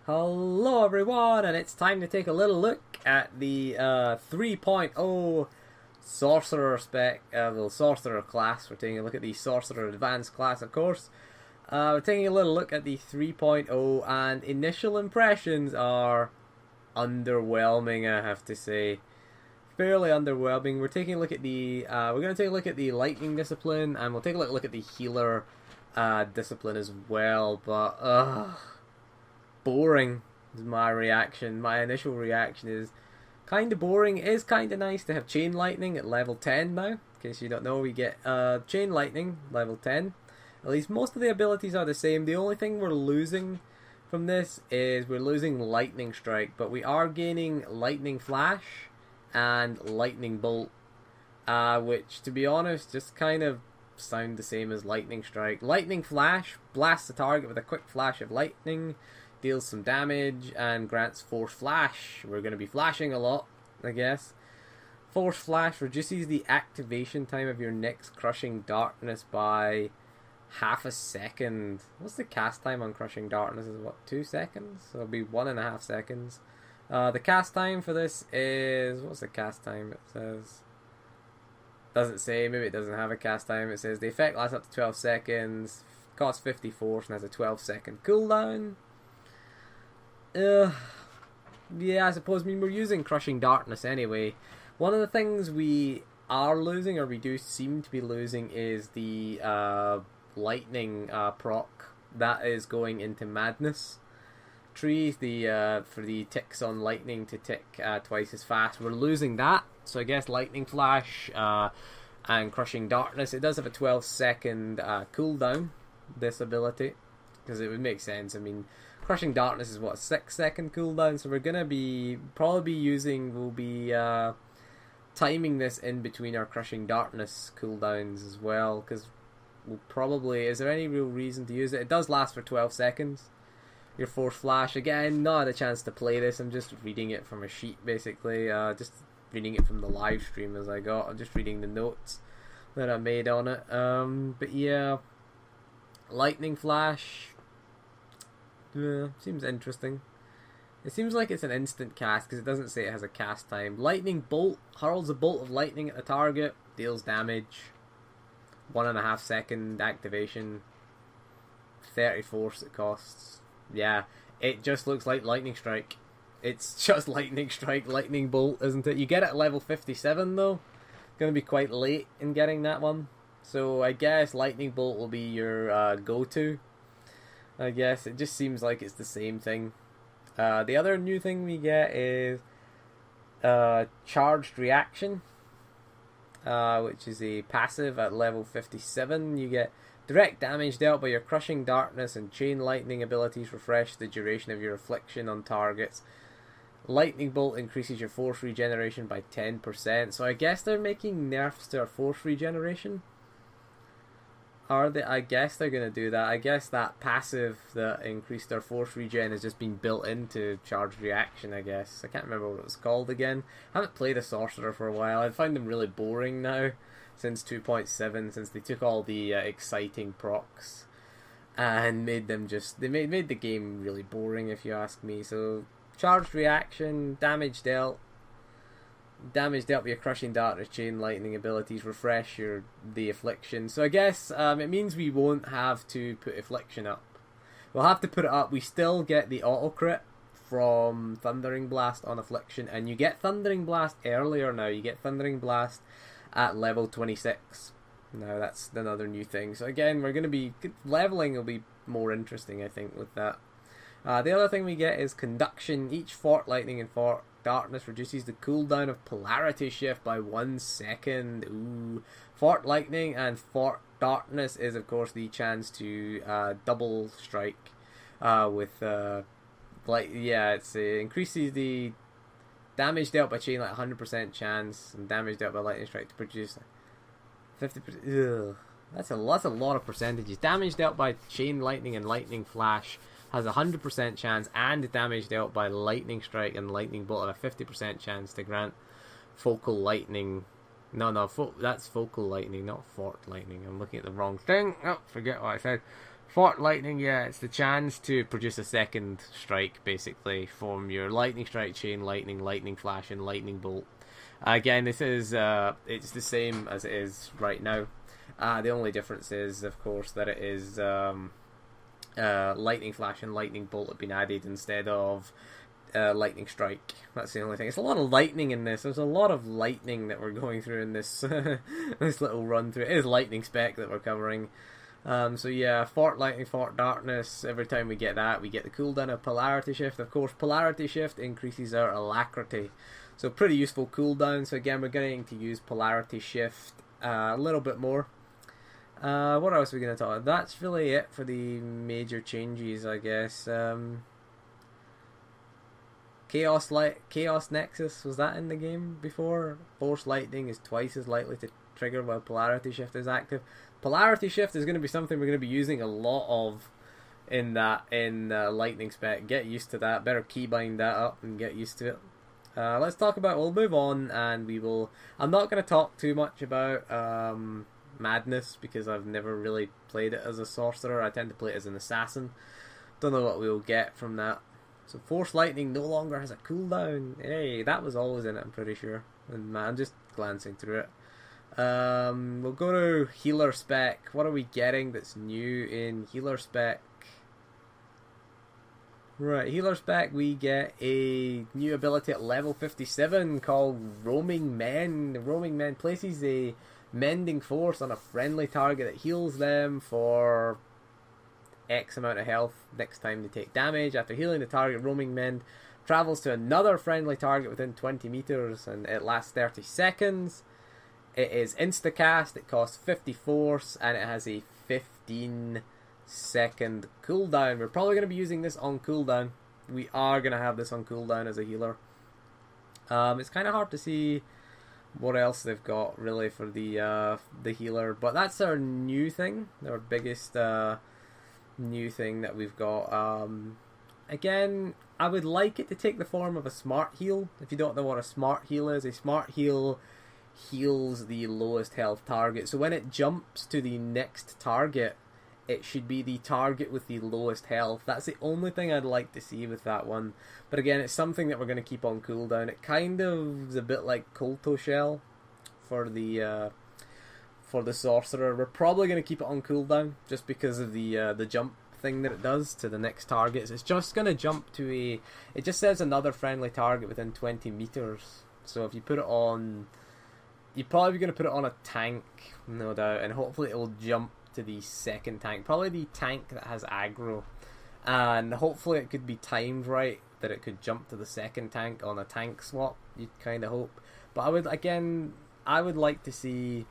Hello everyone, and it's time to take a little look at the 3.0 Sorcerer Sorcerer class. We're taking a look at the Sorcerer Advanced class, of course. We're taking a little look at the 3.0, and initial impressions are underwhelming, I have to say. Fairly underwhelming. We're taking a look at the we're going to take a look at the Lightning discipline, and we'll take a look at the Healer discipline as well, but boring is my reaction. My initial reaction is kind of boring. It is kind of nice to have Chain Lightning at level 10 now. In case you don't know, we get Chain Lightning level 10. At least most of the abilities are the same. The only thing we're losing from this is we're losing Lightning Strike, but we are gaining Lightning Flash and Lightning Bolt, which, to be honest, just kind of sound the same as Lightning Strike. Lightning Flash blasts the target with a quick flash of lightning, deals some damage, and grants Force Flash. We're going to be flashing a lot, I guess. Force Flash reduces the activation time of your next Crushing Darkness by half a second. What's the cast time on Crushing Darkness? Is what, 2 seconds? So it'll be 1.5 seconds. The cast time for this is... what's the cast time? It says... doesn't say. Maybe it doesn't have a cast time. It says the effect lasts up to 12 seconds, costs 50 force, and has a 12-second cooldown. Yeah, I suppose. I mean, we're using Crushing Darkness anyway. One of the things we are losing, or we do seem to be losing, is the lightning proc that is going into Madness trees. The for the ticks on lightning to tick twice as fast. We're losing that. So I guess Lightning Flash and Crushing Darkness. It does have a 12-second cooldown, this ability, because it would make sense. I mean, Crushing Darkness is what, a 6-second cooldown, so we're gonna be we'll be timing this in between our Crushing Darkness cooldowns as well, because we'll probably, is there any real reason to use it? It does last for 12 seconds. Your Force Flash, again, not had a chance to play this. I'm just reading it from a sheet, basically. Just reading it from the live stream as I got. I'm just reading the notes that I made on it. But yeah, Lightning Flash. Seems interesting. It seems like it's an instant cast because it doesn't say it has a cast time. Lightning Bolt hurls a bolt of lightning at the target, deals damage. 1.5 second activation. 30 force it costs. Yeah, it just looks like Lightning Strike. It's just Lightning Strike, Lightning Bolt, isn't it? You get it at level 57 though. Going to be quite late in getting that one. So I guess Lightning Bolt will be your go-to. I guess it just seems like it's the same thing. The other new thing we get is Charged Reaction, which is a passive at level 57. You get direct damage dealt by your Crushing Darkness and Chain Lightning abilities refresh the duration of your affliction on targets. Lightning Bolt increases your force regeneration by 10%. So I guess they're making nerfs to our force regeneration. Are they? I guess they're going to do that. I guess that passive that increased our force regen has just been built into Charged Reaction, I guess. I can't remember what it was called again. I haven't played a Sorcerer for a while. I find them really boring now since 2.7, since they took all the exciting procs and made them just... they made the game really boring, if you ask me. So, Charged Reaction, damage dealt by your Crushing Darkness, Chain Lightning abilities refresh the Affliction. So I guess it means we won't have to put Affliction up. We'll have to put it up. We still get the auto crit from Thundering Blast on Affliction, and you get Thundering Blast earlier now. You get Thundering Blast at level 26. Now that's another new thing. So again, we're going to be... leveling will be more interesting, I think, with that. The other thing we get is Conduction. Each Fort Lightning and Fort Darkness reduces the cooldown of Polarity Shift by 1 second. Ooh. Fort Lightning and Fort Darkness is, of course, the chance to double strike with... it increases the damage dealt by Chain, like 100% chance, and damage dealt by Lightning Strike to produce 50%. Ugh. That's a lot of percentages. Damage dealt by Chain Lightning and Lightning Flash has a 100% chance, and damage dealt by Lightning Strike and Lightning Bolt have a 50% chance to grant Focal Lightning. No, that's Focal Lightning, not Fort Lightning. I'm looking at the wrong thing. Oh, forget what I said. Fort Lightning, yeah, it's the chance to produce a second strike, basically, from your Lightning Strike, Chain Lightning, Lightning Flash, and Lightning Bolt. Again, this is it's the same as it is right now. The only difference is, of course, that it is Lightning Flash and Lightning Bolt have been added instead of Lightning Strike. That's the only thing. It's a lot of lightning in this. There's a lot of lightning that we're going through in this this little run through. It is Lightning Spec that we're covering. So yeah, Fort Lightning, Fort Darkness, every time we get that, we get the cooldown of Polarity Shift. Of course, Polarity Shift increases our Alacrity. So pretty useful cooldown. So again, we're going to use Polarity Shift a little bit more. What else are we going to talk about? That's really it for the major changes, I guess. Chaos Nexus, was that in the game before? Force Lightning is twice as likely to trigger while Polarity Shift is active. Polarity Shift is going to be something we're going to be using a lot of in Lightning Spec. Get used to that. Better keybind that up and get used to it. Let's talk about. We'll move on, and we will. I'm not going to talk too much about Madness because I've never really played it as a sorcerer. I tend to play it as an assassin. Don't know what we'll get from that. So Force Lightning no longer has a cooldown. Hey, that was always in it, I'm pretty sure. And I'm just glancing through it. We'll go to Healer Spec. What are we getting that's new in Healer Spec? Right, Healer Spec, we get a new ability at level 57 called Roaming Men. The Roaming Men places a mending force on a friendly target that heals them for X amount of health next time they take damage. After healing the target, Roaming Mend travels to another friendly target within 20 meters and it lasts 30 seconds. It is instacast, it costs 50 force, and it has a 15-second cooldown. We're probably going to be using this on cooldown. We are going to have this on cooldown as a healer. It's kind of hard to see what else they've got really for the healer, but that's our new thing, our biggest new thing that we've got. Again, I would like it to take the form of a smart heal. If you don't know what a smart heal is, a smart heal heals the lowest health target. So when it jumps to the next target, it should be the target with the lowest health. That's the only thing I'd like to see with that one. But again, it's something that we're going to keep on cooldown. It kind of is a bit like Kolto Shell for the Sorcerer. We're probably going to keep it on cooldown just because of the jump thing that it does to the next targets. It's just going to jump to a... It just says another friendly target within 20 meters. So if you put it on... You're probably going to put it on a tank, no doubt, and hopefully it'll jump to the second tank. Probably the tank that has aggro. And hopefully it could be timed right, that it could jump to the second tank on a tank swap, you'd kind of hope. But I would like to see...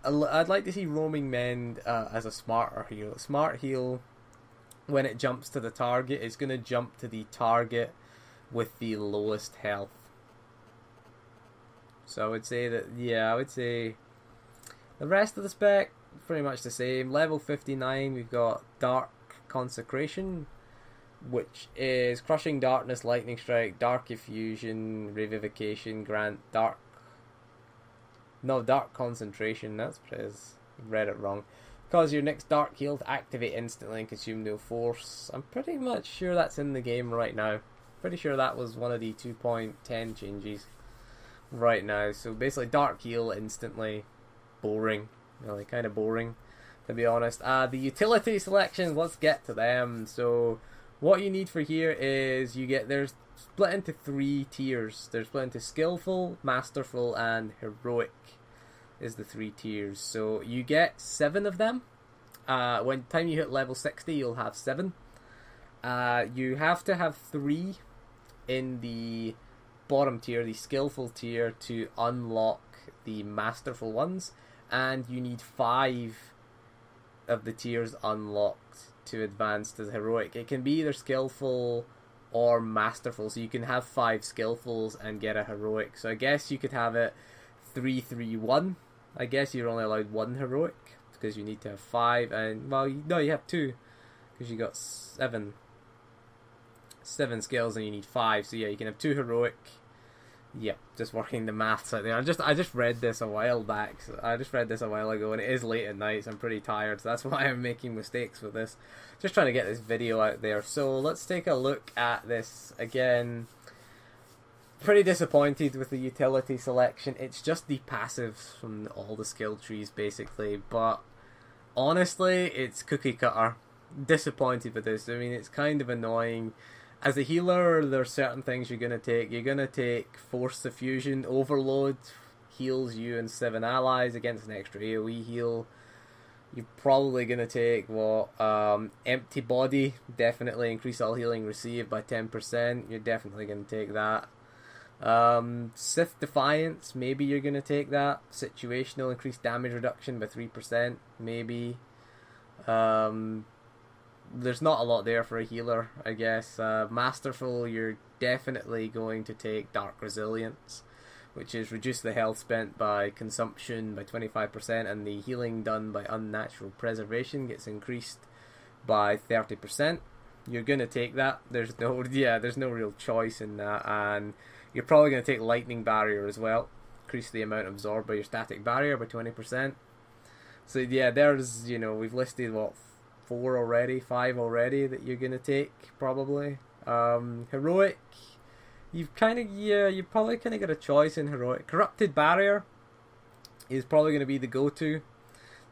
I'd like to see Roaming Mend as a smarter heal. Smart heal, when it jumps to the target, it's going to jump to the target with the lowest health. So I would say that, yeah, I would say the rest of the spec, pretty much the same. Level 59, we've got Dark Consecration, which is Crushing Darkness, Lightning Strike, Dark Effusion, Revivification, Grant, Dark Concentration, that's what it is. Read it wrong. Cause your next dark heal to activate instantly and consume no force. I'm pretty much sure that's in the game right now. Pretty sure that was one of the 2.10 changes right now. So basically dark heal instantly. Boring. Really kind of boring, to be honest. The utility selections, let's get to them. So what you need for here is they're split into 3 tiers. They're split into skillful, masterful, and heroic is the 3 tiers. So you get 7 of them. When time you hit level 60, you'll have 7. You have to have 3 in the bottom tier, the skillful tier, to unlock the masterful ones, and you need 5 of the tiers unlocked to advance to the heroic. It can be either skillful or masterful, so you can have 5 skillfuls and get a heroic. So I guess you could have it 3-3-1. I guess you're only allowed 1 heroic because you need to have 5, and well, no, you have 2 because you got 7 skills and you need 5. So yeah, you can have 2 heroic. Yep, just working the maths out there. I just read this a while back. I just read this a while ago, and it is late at night, so I'm pretty tired. So that's why I'm making mistakes with this. Just trying to get this video out there. So let's take a look at this again. Pretty disappointed with the utility selection. It's just the passives from all the skill trees, basically. But honestly, it's cookie cutter. Disappointed with this. I mean, it's kind of annoying. As a healer, there are certain things you're going to take. You're going to take Force Diffusion. Overload heals you and 7 allies against an extra AoE heal. You're probably going to take, Empty Body. Definitely increase all healing received by 10%. You're definitely going to take that. Sith Defiance. Maybe you're going to take that. Situational. Increased damage reduction by 3%. Maybe. There's not a lot there for a healer, I guess. Masterful, you're definitely going to take Dark Resilience, which is reduce the health spent by consumption by 25%, and the healing done by Unnatural Preservation gets increased by 30%. You're going to take that. There's no real choice in that, and you're probably going to take Lightning Barrier as well. Increase the amount absorbed by your static barrier by 20%. So yeah, there's, we've listed, 5 already that you're gonna take, probably. Heroic, you've probably kind of got a choice in Heroic. Corrupted Barrier is probably going to be the go-to.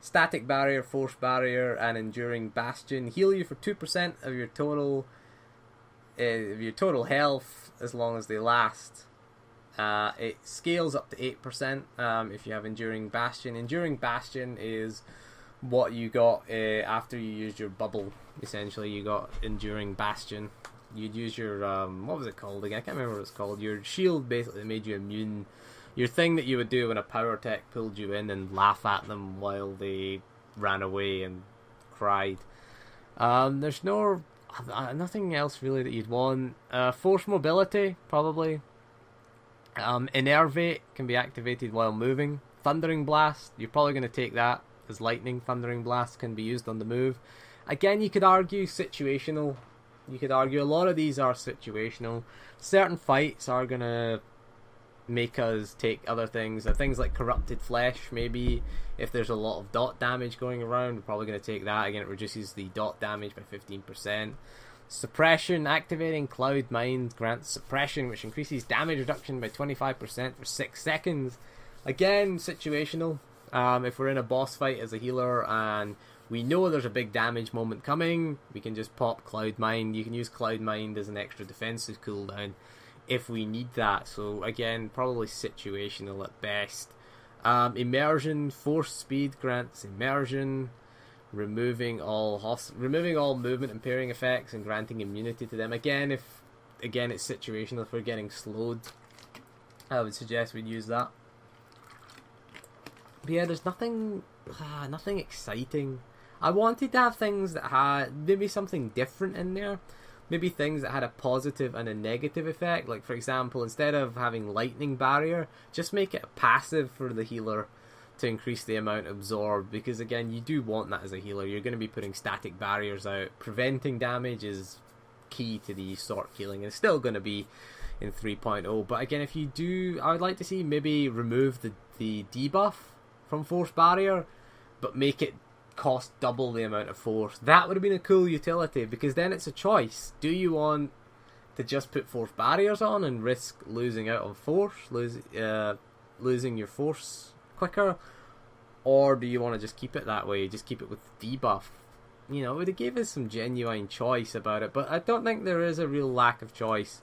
Static Barrier, Force Barrier, and Enduring Bastion heal you for 2% of your total health as long as they last. It scales up to 8% if you have Enduring Bastion. Enduring Bastion is what you got after you used your bubble. Essentially, you got Enduring Bastion. You'd use your what was it called again? I can't remember what it's called. Your shield basically made you immune. Your thing that you would do when a power tech pulled you in and laugh at them while they ran away and cried. There's nothing else really that you'd want. Force Mobility, probably. Enervate can be activated while moving. Thundering Blast, you're probably going to take that. As lightning. Thundering Blast can be used on the move. Again, you could argue situational. You could argue a lot of these are situational. Certain fights are going to make us take other things. Things like Corrupted Flesh, maybe. If there's a lot of dot damage going around, we're probably going to take that. Again, it reduces the dot damage by 15%. Suppression. Activating Cloud Mind grants suppression, which increases damage reduction by 25% for 6 seconds. Again, situational. If we're in a boss fight as a healer and we know there's a big damage moment coming, we can just pop Cloud Mind. You can use Cloud Mind as an extra defensive cooldown if we need that. So again, probably situational at best. Immersion, Force Speed grants immersion, removing all movement impairing effects and granting immunity to them. Again, it's situational. If we're getting slowed, I would suggest we'd use that. But yeah, there's nothing exciting. I wanted to have things that had maybe something different in there. Maybe things that had a positive and a negative effect. Like, for example, instead of having Lightning Barrier, just make it a passive for the healer to increase the amount absorbed. Because, again, you do want that as a healer. You're going to be putting static barriers out. Preventing damage is key to the Sorc healing. And it's still going to be in 3.0. But, again, if you do, I would like to see maybe remove the debuff from Force Barrier, but make it cost double the amount of force. That would have been a cool utility, because then it's a choice. Do you want to just put Force Barriers on and risk losing out on force, losing your force quicker, or do you want to just keep it that way, just keep it with debuff? It would have gave us some genuine choice about it, but I don't think there is a real lack of choice.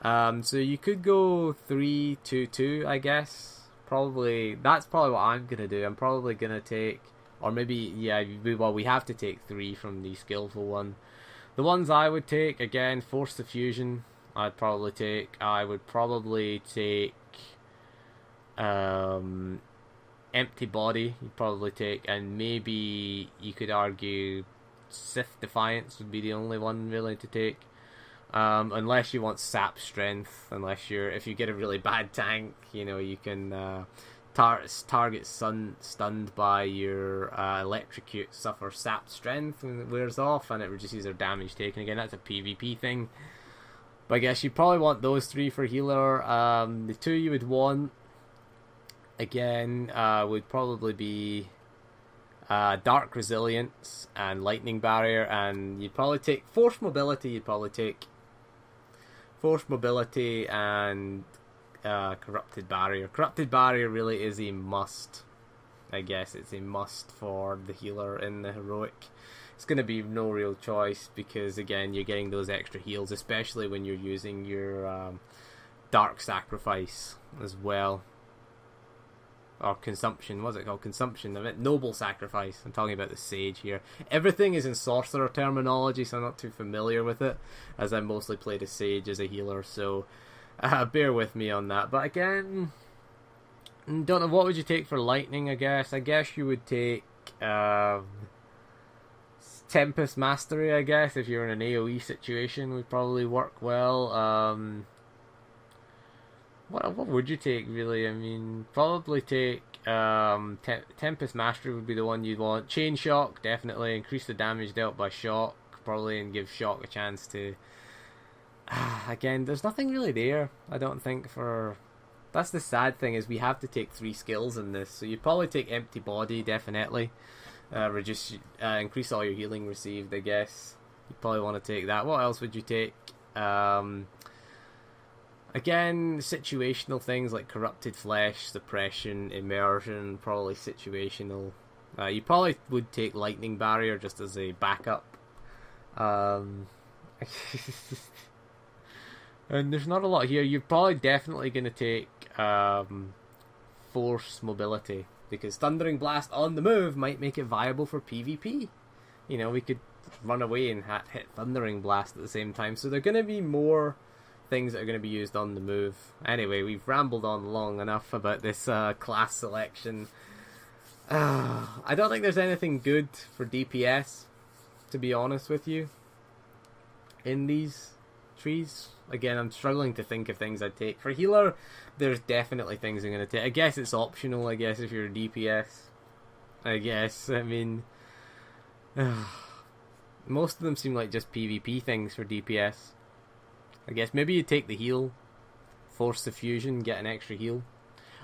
So you could go 3-2-2, I guess. That's probably what I'm going to do. I'm probably going to take, or maybe, we have to take 3 from the skillful one. The ones I would take, again, Force Diffusion, I would probably take Empty Body, you'd probably take, and maybe you could argue Sith Defiance would be the only one really to take. Unless you want Sap Strength, if you get a really bad tank, you can target stunned by your Electrocute, suffer Sap Strength when it wears off, and it reduces their damage taken. Again, that's a PvP thing. But I guess you probably want those 3 for healer. The 2 you would want, again, would probably be Dark Resilience and Lightning Barrier, and you'd probably take Force Mobility. You'd probably take Force Mobility and Corrupted Barrier. Corrupted Barrier really is a must. I guess it's a must for the healer in the heroic. It's going to be no real choice because, again, you're getting those extra heals, especially when you're using your Dark Sacrifice as well. Or Consumption. What's it called? Consumption. I meant Noble Sacrifice. I'm talking about the Sage here. Everything is in Sorcerer terminology, so I'm not too familiar with it, as I mostly played a Sage as a healer, so bear with me on that. But again, don't know, what would you take for Lightning, I guess? I guess you would take Tempest Mastery, I guess, if you're in an AoE situation, would probably work well. What would you take, really? I mean, probably take Tempest Mastery would be the one you'd want. Chain Shock, definitely. Increase the damage dealt by Shock, probably, and give Shock a chance to... Again, there's nothing really there, I don't think, for... That's the sad thing, is we have to take 3 skills in this. So you'd probably take Empty Body, definitely. Increase all your healing received, I guess. You'd probably want to take that. What else would you take? Again, situational things like Corrupted Flesh, Suppression, Immersion, probably situational. You probably would take Lightning Barrier just as a backup. And there's not a lot here. You're probably definitely going to take Force Mobility, because Thundering Blast on the move might make it viable for PvP. You know, we could run away and hit Thundering Blast at the same time. So there are going to be more things that are going to be used on the move. Anyway, we've rambled on long enough about this class selection. I don't think there's anything good for DPS, to be honest with you, in these trees. Again, I'm struggling to think of things I'd take. For healer, there's definitely things I'm going to take. I guess it's optional, I guess, if you're a DPS. I guess, I mean... most of them seem like just PvP things for DPS. I guess maybe you take the heal, force the fusion, get an extra heal.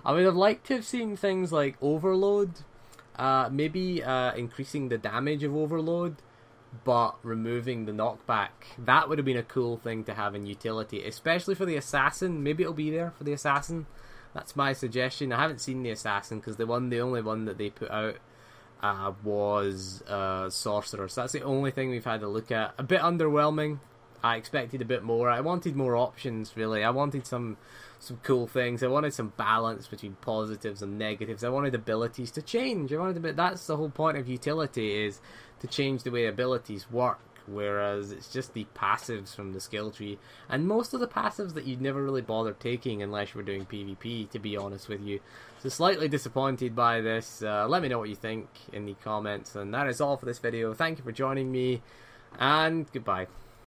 I would have liked to have seen things like Overload, maybe increasing the damage of Overload, but removing the knockback. That would have been a cool thing to have in utility, especially for the Assassin. Maybe it'll be there for the Assassin. That's my suggestion. I haven't seen the Assassin because the only one that they put out was Sorcerer. So that's the only thing we've had to look at. A bit underwhelming. I expected a bit more. I wanted more options, really. I wanted some cool things. I wanted some balance between positives and negatives. I wanted abilities to change. That's the whole point of utility, is to change the way abilities work. Whereas it's just the passives from the skill tree. And most of the passives that you'd never really bother taking unless you were doing PvP, to be honest with you. So slightly disappointed by this. Let me know what you think in the comments. And that is all for this video. Thank you for joining me. And goodbye.